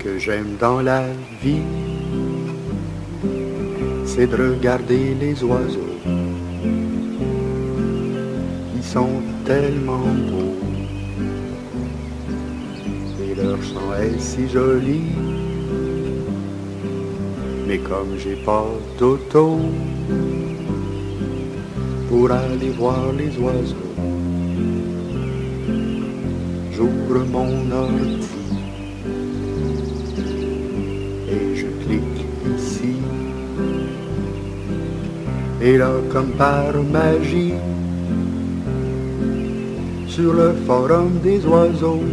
que j'aime dans la vie, c'est de regarder les oiseaux. Ils sont tellement beaux et leur chant est si joli. Mais comme j'ai pas d'auto pour aller voir les oiseaux, j'ouvre mon ordi et je clique ici. Et là, comme par magie, sur le forum des oiseaux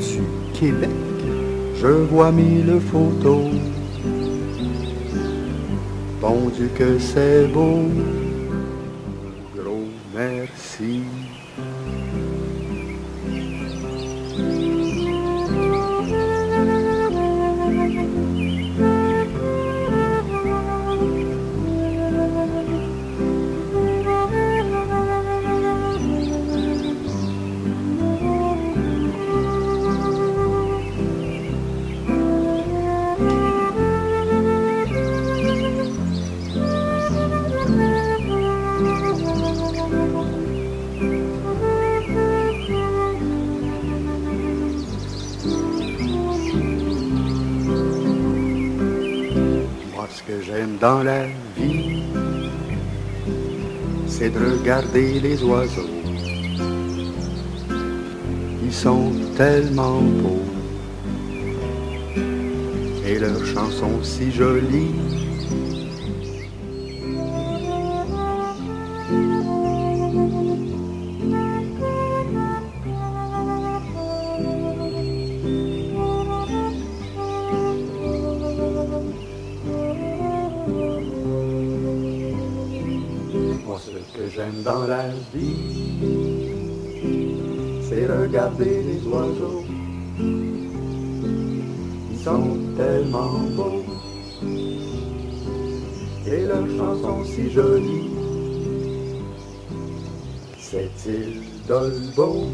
du Québec, je vois 1000 photos. Bon Dieu que c'est beau, gros merci. Ce que j'aime dans la vie, c'est de regarder les oiseaux. Ils sont tellement beaux et leurs chansons si jolies. Moi, ce que j'aime dans la vie, c'est regarder les oiseaux. Ils sont tellement beaux et leurs chansons si jolies. Cette île d'Olbeau,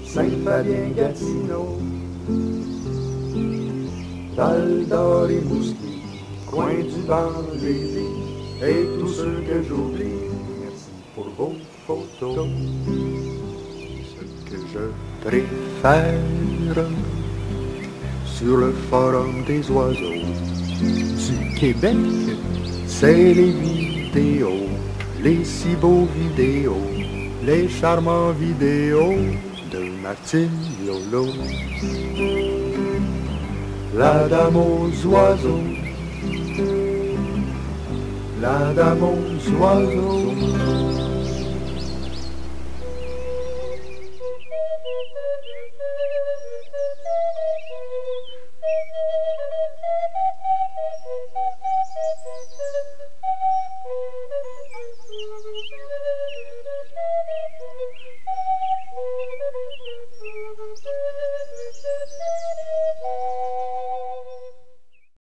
Saint-Fabien-Gatineau, Val-d'Or et Mousquet, coin du Bar-Lévis, et tous ceux que j'oublie, merci pour vos photos. Ce que je préfère sur le forum des oiseaux du Québec, c'est les vidéos, les si beaux vidéos, les charmants vidéos de Martine Lolo. La dame aux oiseaux, la dame aux oiseaux.